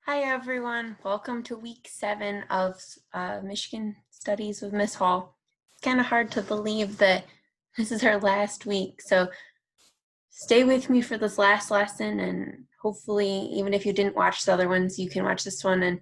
Hi everyone, welcome to week 7 of Michigan Studies with Miss Hall. It's kind of hard to believe that this is our last week, so stay with me for this last lesson, and hopefully even if you didn't watch the other ones, you can watch this one and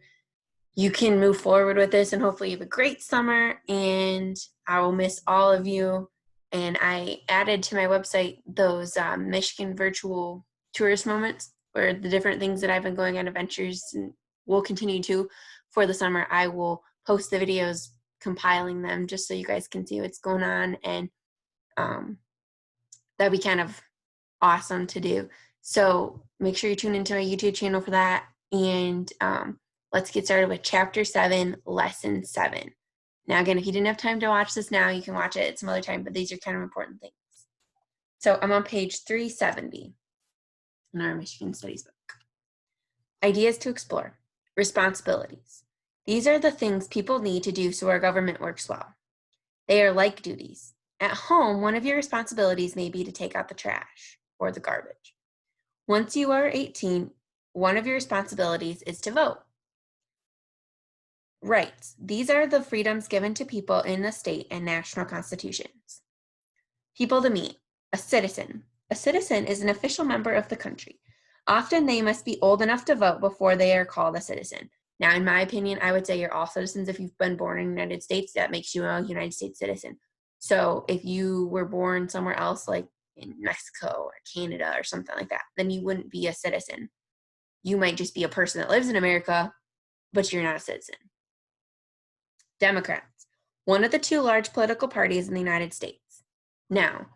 you can move forward with this, and hopefully you have a great summer. And I will miss all of you, and I added to my website those Michigan virtual tourist moments, where the different things that I've been going on adventures and will continue to for the summer. I will post the videos compiling them just so you guys can see what's going on, and that'd be kind of awesome to do. So make sure you tune into my YouTube channel for that, and let's get started with Chapter 7, Lesson 7. Now, again, if you didn't have time to watch this now, you can watch it at some other time, but these are kind of important things. So I'm on page 370 in our Michigan Studies book. Ideas to explore. Responsibilities. These are the things people need to do so our government works well. They are like duties. At home, one of your responsibilities may be to take out the trash or the garbage. Once you are 18, one of your responsibilities is to vote. Rights. These are the freedoms given to people in the state and national constitutions. People to meet. A citizen. A citizen is an official member of the country. Often they must be old enough to vote before they are called a citizen. Now, in my opinion, I would say you're all citizens. If you've been born in the United States, that makes you a United States citizen. So if you were born somewhere else, like in Mexico or Canada or something like that, then you wouldn't be a citizen. You might just be a person that lives in America, but you're not a citizen. Democrats, one of the two large political parties in the United States. Now,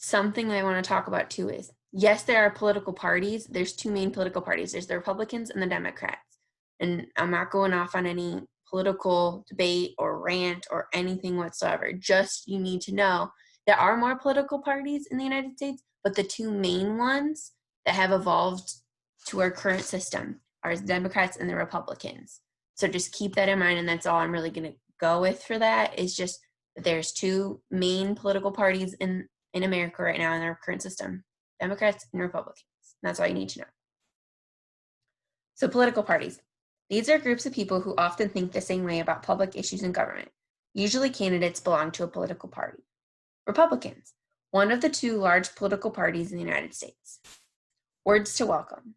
something I want to talk about too is, yes, there are political parties. There's two main political parties. There's the Republicans and the Democrats. And I'm not going off on any political debate or rant or anything whatsoever. Just you need to know there are more political parties in the United States, but the two main ones that have evolved to our current system are the Democrats and the Republicans. So just keep that in mind, and that's all I'm really going to go with for that, is just that there's two main political parties in America right now in our current system, Democrats and Republicans. That's all you need to know. So political parties. These are groups of people who often think the same way about public issues in government. Usually candidates belong to a political party. Republicans, one of the two large political parties in the United States. Words to welcome.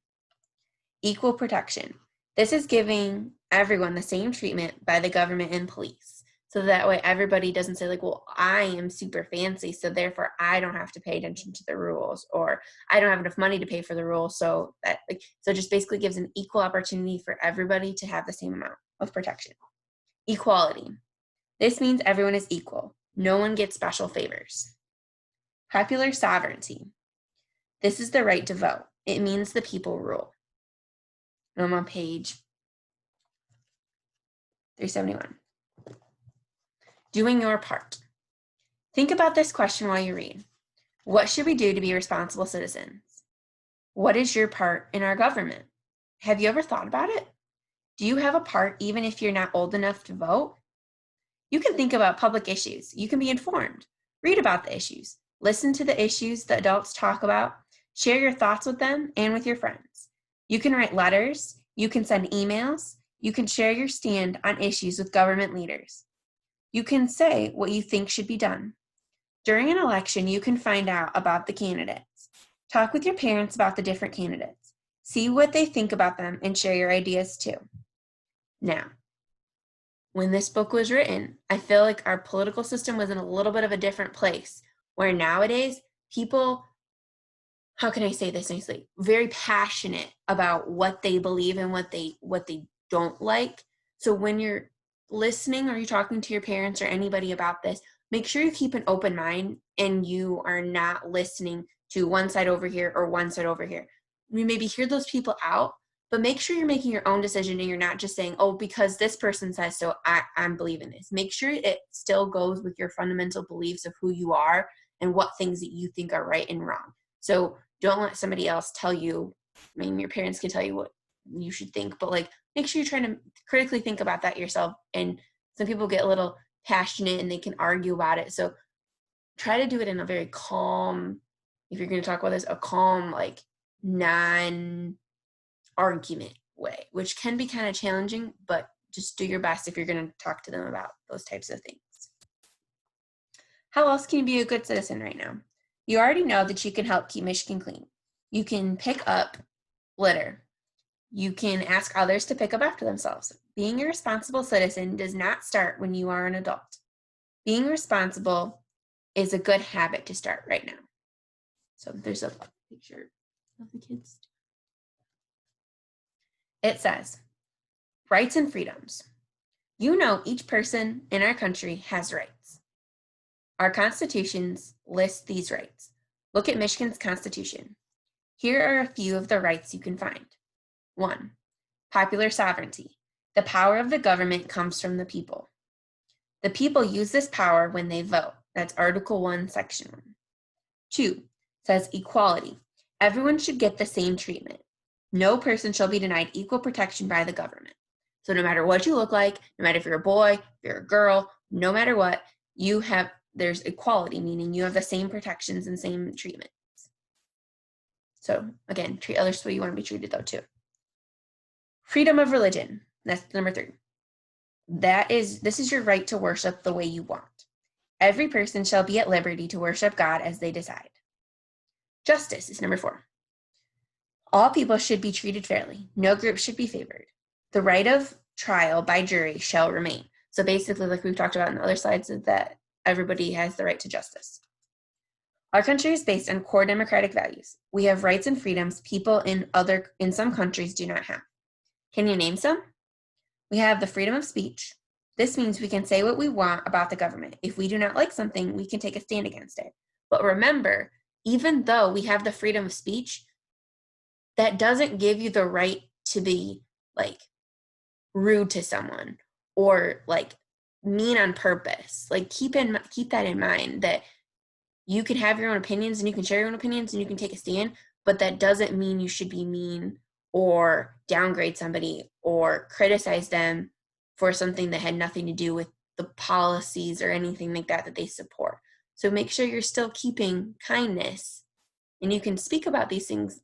Equal protection. This is giving everyone the same treatment by the government and police. So that way everybody doesn't say like, well, I am super fancy, so therefore I don't have to pay attention to the rules, or I don't have enough money to pay for the rules. So that, so it just basically gives an equal opportunity for everybody to have the same amount of protection. Equality. This means everyone is equal. No one gets special favors. Popular sovereignty. This is the right to vote. It means the people rule. And I'm on page 371. Doing your part. Think about this question while you read. What should we do to be responsible citizens? What is your part in our government? Have you ever thought about it? Do you have a part even if you're not old enough to vote? You can think about public issues. You can be informed. Read about the issues. Listen to the issues the adults talk about. Share your thoughts with them and with your friends. You can write letters. You can send emails. You can share your stand on issues with government leaders. You can say what you think should be done. During an election, you can find out about the candidates. Talk with your parents about the different candidates. See what they think about them and share your ideas too. Now, when this book was written, I feel like our political system was in a little bit of a different place, where nowadays people, how can I say this nicely, very passionate about what they believe and what they don't like. So when you're listening or you're talking to your parents or anybody about this, make sure you keep an open mind and you are not listening to one side over here or one side over here. You maybe hear those people out, but make sure you're making your own decision and you're not just saying, oh, because this person says so, I'm believing this. Make sure it still goes with your fundamental beliefs of who you are and what things that you think are right and wrong. So don't let somebody else tell you. I mean, your parents can tell you what you should think, but like, make sure you're trying to critically think about that yourself. And some people get a little passionate and they can argue about it. So try to do it in a very calm, if you're going to talk about this, a calm, like non-argument way, which can be kind of challenging, but just do your best if you're going to talk to them about those types of things. How else can you be a good citizen right now? You already know that you can help keep Michigan clean. You can pick up litter. You can ask others to pick up after themselves. Being a responsible citizen does not start when you are an adult. Being responsible is a good habit to start right now. So there's a picture of the kids. It says, rights and freedoms. You know, each person in our country has rights. Our constitutions list these rights. Look at Michigan's constitution. Here are a few of the rights you can find. 1, popular sovereignty. The power of the government comes from the people. The people use this power when they vote. That's Article 1, Section 1. 2, says equality. Everyone should get the same treatment. No person shall be denied equal protection by the government. So no matter what you look like, no matter if you're a boy, if you're a girl, no matter what, there's equality, meaning you have the same protections and same treatments. So again, treat others the way you want to be treated though too. Freedom of religion, that's number 3. This is your right to worship the way you want. Every person shall be at liberty to worship God as they decide. Justice is number 4. All people should be treated fairly. No group should be favored. The right of trial by jury shall remain. So basically, like we've talked about in the other slides, is that everybody has the right to justice. Our country is based on core democratic values. We have rights and freedoms people in some countries do not have. Can you name some? We have the freedom of speech. This means we can say what we want about the government. If we do not like something, we can take a stand against it. But remember, even though we have the freedom of speech, that doesn't give you the right to be like rude to someone or like mean on purpose. Like keep that in mind, that you can have your own opinions and you can share your own opinions and you can take a stand, but that doesn't mean you should be mean or downgrade somebody or criticize them for something that had nothing to do with the policies or anything like that they support. So make sure you're still keeping kindness, and you can speak about these things,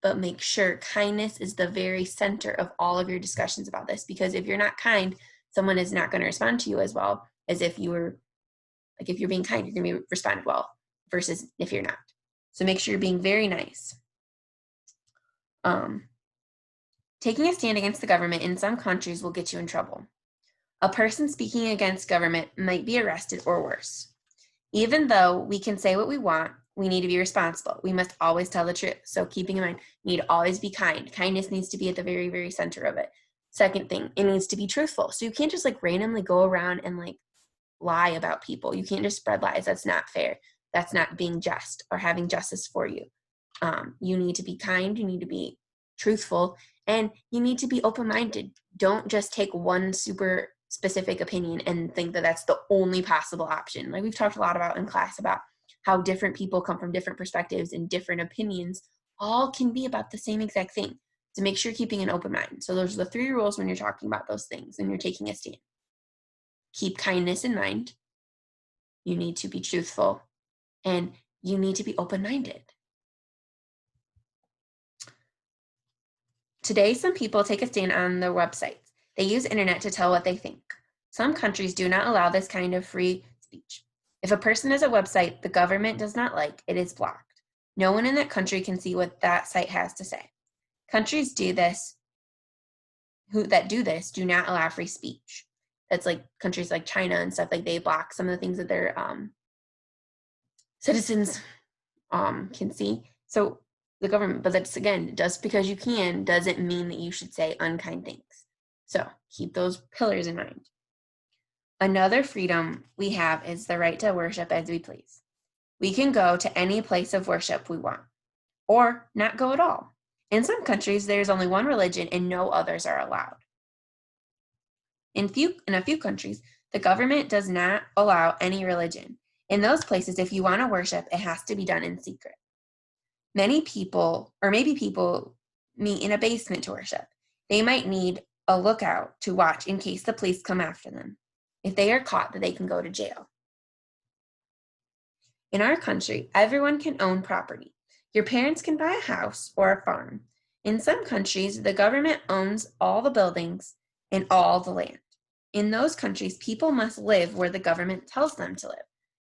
but make sure kindness is the very center of all of your discussions about this, because if you're not kind, someone is not going to respond to you as well as if you were, like if you're being kind, you're going to be responded well versus if you're not. So make sure you're being very nice. Taking a stand against the government in some countries will get you in trouble. A person speaking against government might be arrested or worse. Even though we can say what we want, we need to be responsible. We must always tell the truth. So keeping in mind, you need to always be kind. Kindness needs to be at the very, very center of it. Second thing, it needs to be truthful. So you can't just like randomly go around and like lie about people. You can't just spread lies. That's not fair. That's not being just or having justice for you. You need to be kind. You need to be truthful, and you need to be open-minded. Don't just take one super specific opinion and think that that's the only possible option. Like we've talked a lot about in class about how different people come from different perspectives and different opinions all can be about the same exact thing. So make sure you're keeping an open mind. So those are the 3 rules when you're talking about those things and you're taking a stand. Keep kindness in mind. You need to be truthful, and you need to be open-minded. Today, some people take a stand on their websites. They use internet to tell what they think. Some countries do not allow this kind of free speech. If a person has a website the government does not like, it is blocked. No one in that country can see what that site has to say. Countries do this do not allow free speech. That's like countries like China and stuff, like they block some of the things that their citizens can see. So the government, but that's again, just because you can doesn't mean that you should say unkind things. So keep those pillars in mind. Another freedom we have is the right to worship as we please. We can go to any place of worship we want, or not go at all. In some countries, there's only one religion and no others are allowed. In a few countries, the government does not allow any religion. In those places, if you want to worship, it has to be done in secret. Many people, or maybe people, meet in a basement to worship. They might need a lookout to watch in case the police come after them. If they are caught, then they can go to jail. In our country, everyone can own property. Your parents can buy a house or a farm. In some countries, the government owns all the buildings and all the land. In those countries, people must live where the government tells them to live.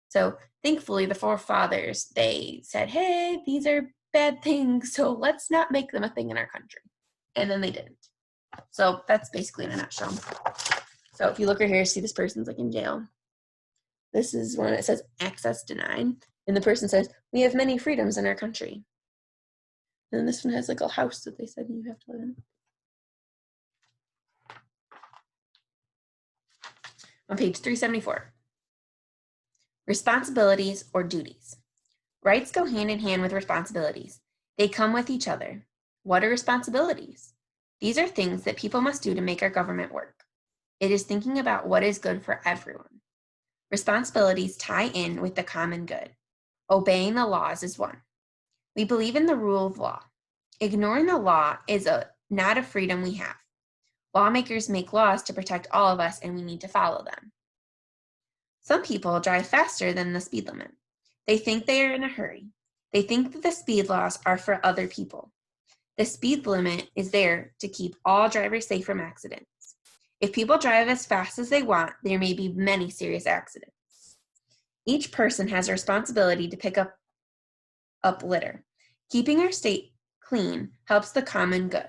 So thankfully, the forefathers, they said, hey, these are bad things, so let's not make them a thing in our country. And then they didn't. So that's basically in a nutshell. So if you look right here, see this person's like in jail. This is one that says access denied. And the person says, we have many freedoms in our country. And then this one has like a house that they said you have to live in. On page 374. Responsibilities or duties. Rights go hand in hand with responsibilities. They come with each other. What are responsibilities? These are things that people must do to make our government work. It is thinking about what is good for everyone. Responsibilities tie in with the common good. Obeying the laws is one. We believe in the rule of law. Ignoring the law is not a freedom we have. Lawmakers make laws to protect all of us, and we need to follow them. Some people drive faster than the speed limit. They think they are in a hurry. They think that the speed laws are for other people. The speed limit is there to keep all drivers safe from accidents. If people drive as fast as they want, there may be many serious accidents. Each person has a responsibility to pick up litter. Keeping our state clean helps the common good.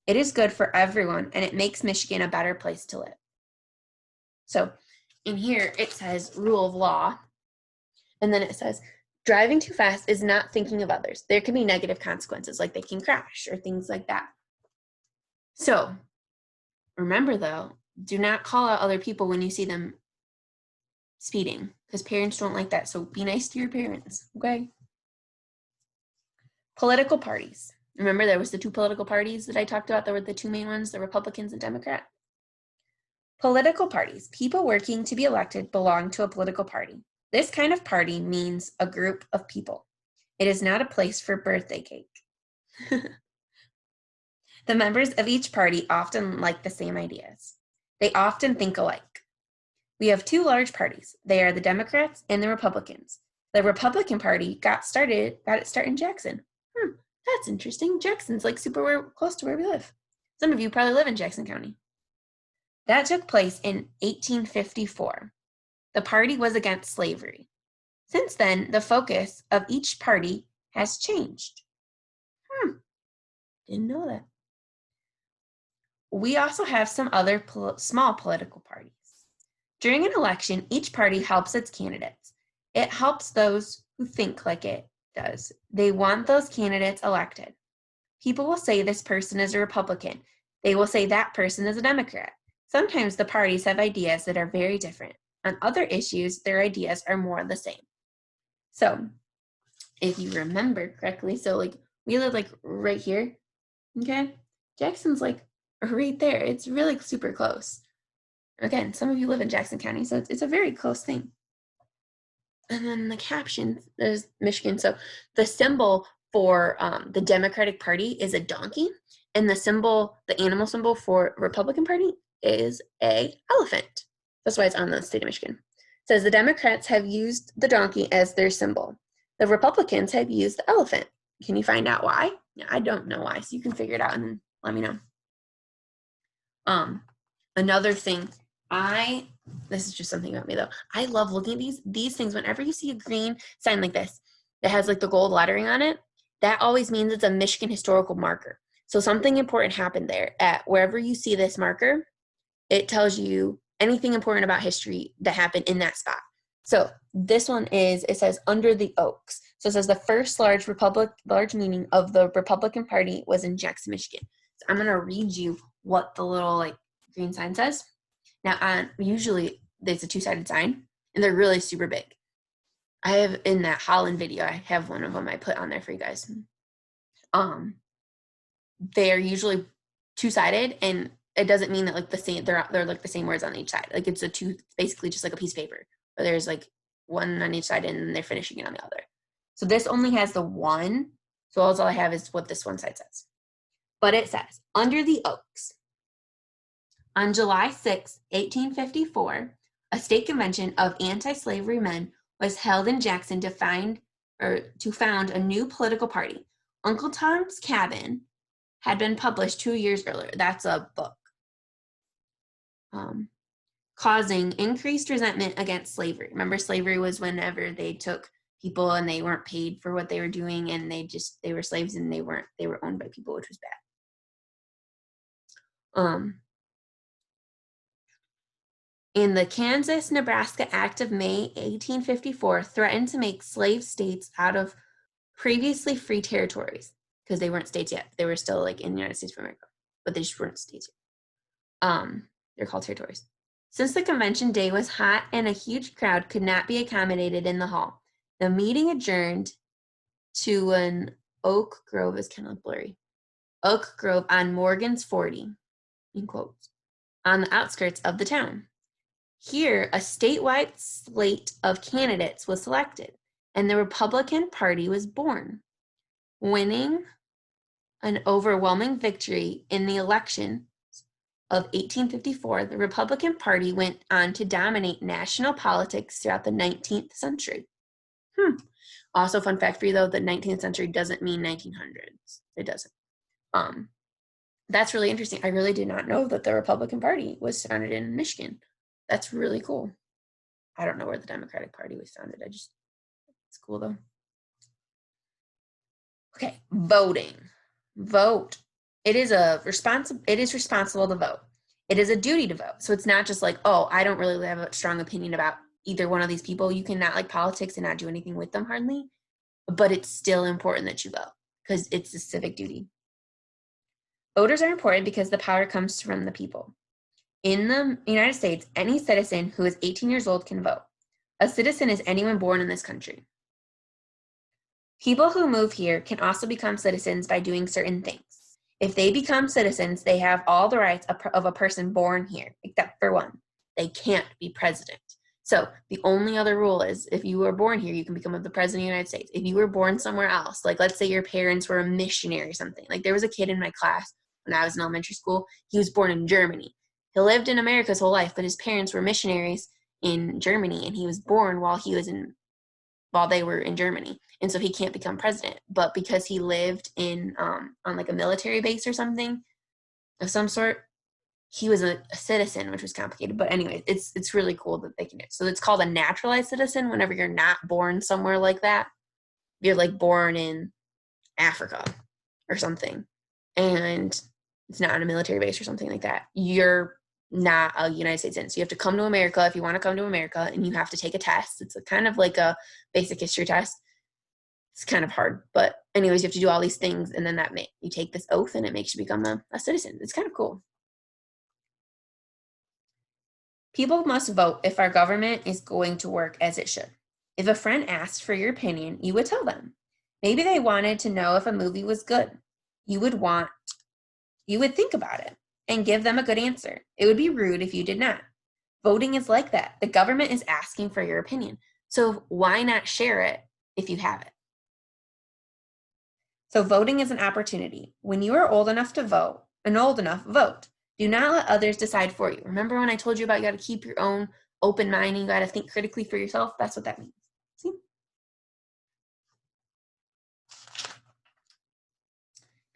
It is good for everyone, and it makes Michigan a better place to live. So in here, it says rule of law, and then it says driving too fast is not thinking of others. There can be negative consequences, like they can crash or things like that. So remember, though, do not call out other people when you see them speeding, because parents don't like that. So be nice to your parents, okay? Political parties. Remember, there was the two political parties that I talked about. There were the two main ones, the Republicans and Democrat. Political parties. People working to be elected belong to a political party. This kind of party means a group of people. It is not a place for birthday cake. The members of each party often like the same ideas. They often think alike. We have two large parties. They are the Democrats and the Republicans. The Republican Party got its start in Jackson. That's interesting. Jackson's like super close to where we live. Some of you probably live in Jackson County. That took place in 1854. The party was against slavery. Since then, the focus of each party has changed. Didn't know that. We also have some other small political parties. During an election, each party helps its candidates. It helps those who think like it does. They want those candidates elected. People will say this person is a Republican. They will say that person is a Democrat. Sometimes the parties have ideas that are very different. On other issues, their ideas are more the same. So, if you remember correctly, so like we live like right here, okay? Jackson's like right there. It's really super close. Again, some of you live in Jackson County, so it's a very close thing. And then the caption, there's Michigan. So the symbol for the Democratic Party is a donkey, and the animal symbol for Republican Party is a elephant. That's why it's on the state of Michigan. It says the Democrats have used the donkey as their symbol. The Republicans have used the elephant. Can you find out why? Yeah, I don't know why, so you can figure it out and then let me know. Another thing, this is just something about me though. I love looking at these things. Whenever you see a green sign like this that has like the gold lettering on it, that always means it's a Michigan historical marker. So something important happened there. At wherever you see this marker, it tells you anything important about history that happened in that spot. So this one it says under the oaks. So it says the first large meeting of the Republican Party was in Jackson, Michigan. So I'm gonna read you what the little like green sign says. Now, usually it's a two-sided sign, and they're really super big. I have in that Holland video, I have one of them I put on there for you guys. They're usually two-sided, and it doesn't mean that like the same they're like the same words on each side. Like it's basically just like a piece of paper, but there's like one on each side, and then they're finishing it on the other. So this only has the one. So all I have is what this one side says. But it says under the oaks. On July 6, 1854, a state convention of anti-slavery men was held in Jackson to found a new political party. Uncle Tom's Cabin had been published 2 years earlier. That's a book. Causing increased resentment against slavery. Remember, slavery was whenever they took people and they weren't paid for what they were doing, and they were slaves and they were owned by people, which was bad. In the Kansas-Nebraska Act of May 1854 threatened to make slave states out of previously free territories, because they weren't states yet. They were still like in the United States of America, but they just weren't states yet. They're called territories. Since the convention day was hot and a huge crowd could not be accommodated in the hall, the meeting adjourned to an oak grove, is kind of blurry, oak grove on Morgan's 40, in quotes, on the outskirts of the town. Here, a statewide slate of candidates was selected, and the Republican Party was born, winning an overwhelming victory in the election of 1854. The Republican Party went on to dominate national politics throughout the 19th century. Also, fun fact for you though, the 19th century doesn't mean 1900s. It doesn't. That's really interesting. I really did not know that the Republican Party was founded in Michigan. That's really cool. I don't know where the Democratic Party was founded. It's cool though. Okay, voting. Vote. It is responsible to vote. It is a duty to vote. So it's not just like, oh, I don't really have a strong opinion about either one of these people. You cannot like politics and not do anything with them hardly, but it's still important that you vote because it's a civic duty. Voters are important because the power comes from the people. In the United States, any citizen who is 18 years old can vote. A citizen is anyone born in this country. People who move here can also become citizens by doing certain things. If they become citizens, they have all the rights of a person born here, except for one. They can't be president. So the only other rule is if you were born here, you can become the president of the United States. If you were born somewhere else, like let's say your parents were a missionary or something. Like there was a kid in my class when I was in elementary school. He was born in Germany. He lived in America his whole life, but his parents were missionaries in Germany, and he was born while they were in Germany. And so he can't become president. But because he lived in on like a military base or something of some sort, he was a citizen, which was complicated. But anyway, it's really cool that they can do it. So it's called a naturalized citizen whenever you're not born somewhere like that. You're like born in Africa or something, and it's not on a military base or something like that. You're not a United States citizen. So you have to come to America if you want to come to America, and you have to take a test. It's kind of like a basic history test. It's kind of hard, but anyways, you have to do all these things, and then you take this oath, and it makes you become a citizen. It's kind of cool. People must vote if our government is going to work as it should. If a friend asked for your opinion, you would tell them. Maybe they wanted to know if a movie was good. You would think about it and give them a good answer. It would be rude if you did not. Voting is like that. The government is asking for your opinion. So why not share it if you have it? So voting is an opportunity. When you are old enough to vote, vote. Do not let others decide for you. Remember when I told you about you got to keep your own open mind and you got to think critically for yourself? That's what that means. See?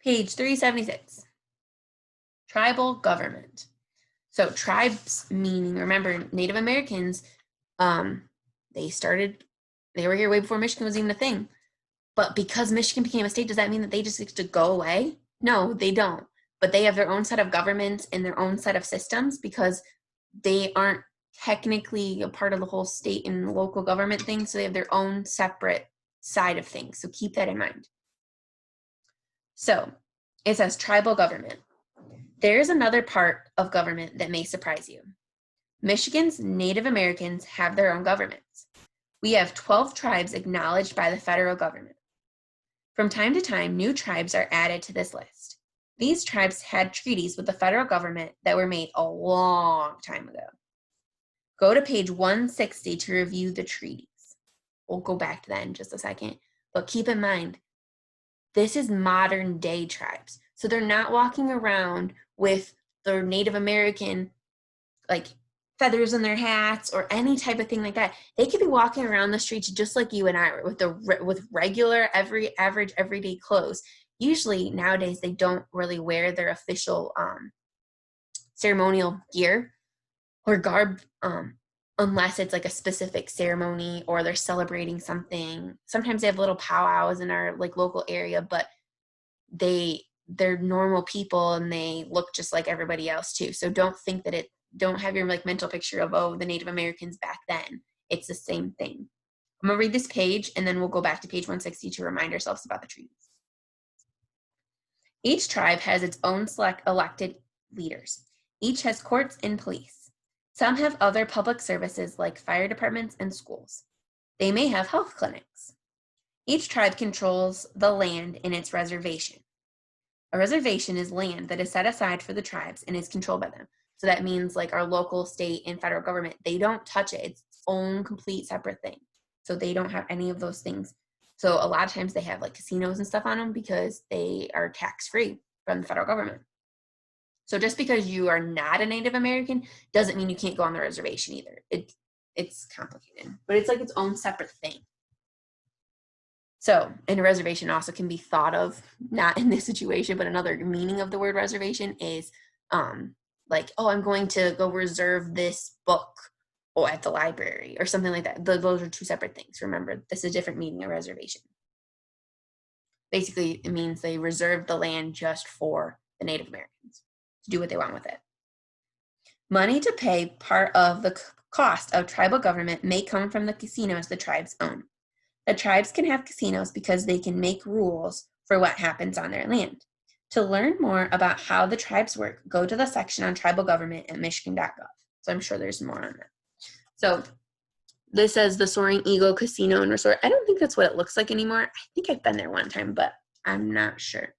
Page 376. Tribal government. So tribes meaning, remember, Native Americans, they were here way before Michigan was even a thing. But because Michigan became a state, does that mean that they just get to go away? No, they don't. But they have their own set of governments and their own set of systems because they aren't technically a part of the whole state and local government thing. So they have their own separate side of things. So keep that in mind. So it says tribal government. There is another part of government that may surprise you. Michigan's Native Americans have their own governments. We have 12 tribes acknowledged by the federal government. From time to time, new tribes are added to this list. These tribes had treaties with the federal government that were made a long time ago. Go to page 160 to review the treaties. We'll go back to that in just a second. But keep in mind, this is modern day tribes. So they're not walking around with their Native American like feathers in their hats or any type of thing like that. They could be walking around the streets just like you and I with regular, average, everyday clothes. usually nowadays they don't really wear their official ceremonial gear or garb unless it's like a specific ceremony or they're celebrating something. Sometimes they have little powwows in our like local area, but they're normal people and they look just like everybody else too. So don't have your like mental picture of, oh, the Native Americans back then. It's the same thing. I'm gonna read this page and then we'll go back to page 160 to remind ourselves about the treaties. Each tribe has its own elected leaders. Each has courts and police. Some have other public services like fire departments and schools. They may have health clinics. Each tribe controls the land in its reservation. A reservation is land that is set aside for the tribes and is controlled by them. So that means like our local, state, and federal government, they don't touch it. It's its own complete separate thing. So they don't have any of those things. So a lot of times they have like casinos and stuff on them because they are tax-free from the federal government. So just because you are not a Native American doesn't mean you can't go on the reservation either. It's complicated, but it's like its own separate thing. So, and a reservation also can be thought of, not in this situation, but another meaning of the word reservation is like, oh, I'm going to go reserve this book at the library or something like that. Those are two separate things. Remember, this is a different meaning of reservation. Basically, it means they reserve the land just for the Native Americans to do what they want with it. Money to pay part of the cost of tribal government may come from the casinos the tribes own. The tribes can have casinos because they can make rules for what happens on their land. To learn more about how the tribes work, go to the section on tribal government at michigan.gov. So I'm sure there's more on that. So this says the Soaring Eagle Casino and Resort. I don't think that's what it looks like anymore. I think I've been there one time, but I'm not sure.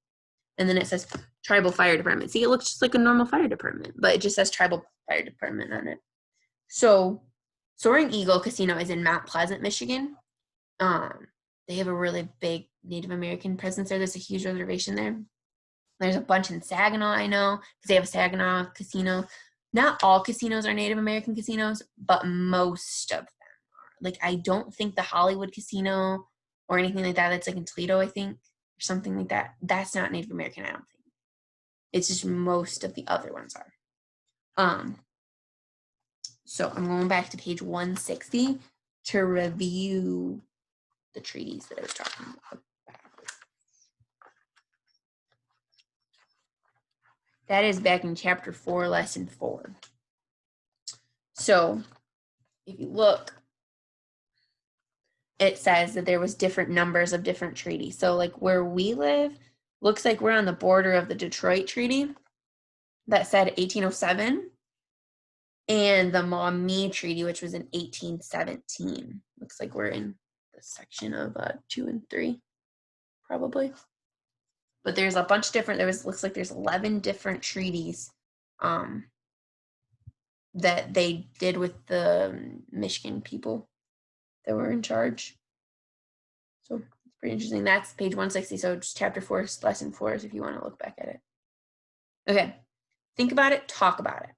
And then it says Tribal Fire Department. See, it looks just like a normal fire department, but it just says Tribal Fire Department on it. So Soaring Eagle Casino is in Mount Pleasant, Michigan. They have a really big Native American presence there. There's a huge reservation there. There's a bunch in Saginaw, I know, because they have a Saginaw casino. Not all casinos are Native American casinos, but most of them are. Like, I don't think the Hollywood Casino or anything like that, that's like in Toledo, I think, or something like that. That's not Native American, I don't think. It's just most of the other ones are. So I'm going back to page 160 to review the treaties that I was talking about. That is back in chapter 4, lesson 4. So if you look, it says that there was different numbers of different treaties. So like where we live, looks like we're on the border of the Detroit Treaty that said 1807 and the Maumee Treaty, which was in 1817. Looks like we're in the section of 2 and 3, probably. But there's a bunch of different, looks like there's 11 different treaties that they did with the Michigan people that were in charge. So it's pretty interesting. That's page 160. So just chapter 4, lesson 4 if you want to look back at it. Okay, think about it, talk about it.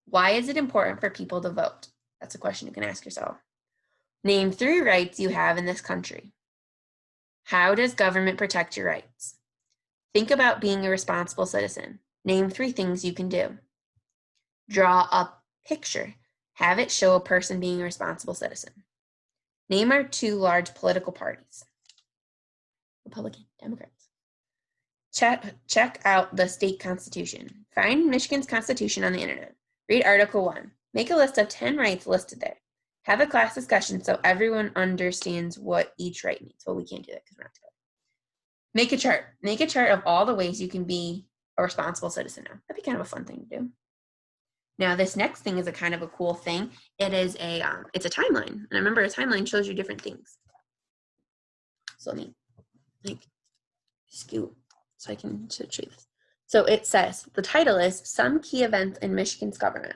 Why is it important for people to vote? That's a question you can ask yourself. Name 3 rights you have in this country. How does government protect your rights? Think about being a responsible citizen. Name 3 things you can do. Draw a picture. Have it show a person being a responsible citizen. Name our 2 large political parties. Republican, Democrats. Check out the state constitution. Find Michigan's constitution on the internet. Read Article 1. Make a list of 10 rights listed there. Have a class discussion so everyone understands what each right means. Well, we can't do that because we're not together. Make a chart. Make a chart of all the ways you can be a responsible citizen now. That'd be kind of a fun thing to do. Now, this next thing is a kind of a cool thing. It is it's a timeline. And remember, a timeline shows you different things. So let me scoot so I can show you this. So it says, the title is Some Key Events in Michigan's Government.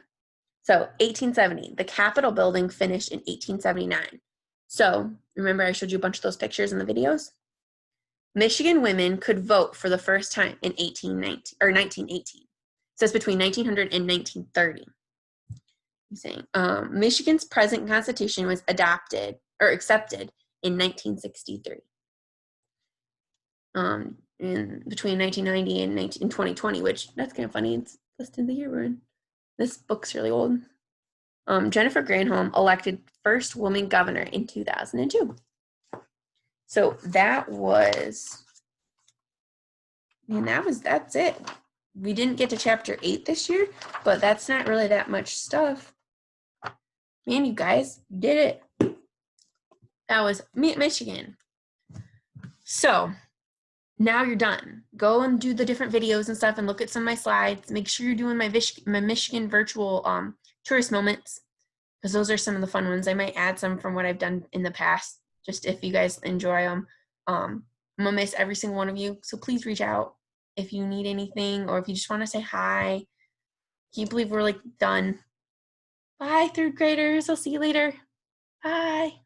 So 1870, the Capitol building finished in 1879. So remember I showed you a bunch of those pictures in the videos? Michigan women could vote for the first time in 1918. So it's between 1900 and 1930. I'm saying Michigan's present constitution was accepted in 1963. in between 1990 and 2020, which that's kind of funny. It's listed the year we're in. This book's really old. Jennifer Granholm elected first woman governor in 2002. So that was, and that's it. We didn't get to chapter 8 this year, but that's not really that much stuff. Man, you guys did it. That was Michigan. So now you're done. Go and do the different videos and stuff and look at some of my slides. Make sure you're doing my Michigan virtual tourist moments, because those are some of the fun ones. I might add some from what I've done in the past, just if you guys enjoy them. I'm gonna miss every single one of you, so please reach out if you need anything or if you just want to say hi. Can you believe we're like done? Bye, third graders. I'll see you later. Bye.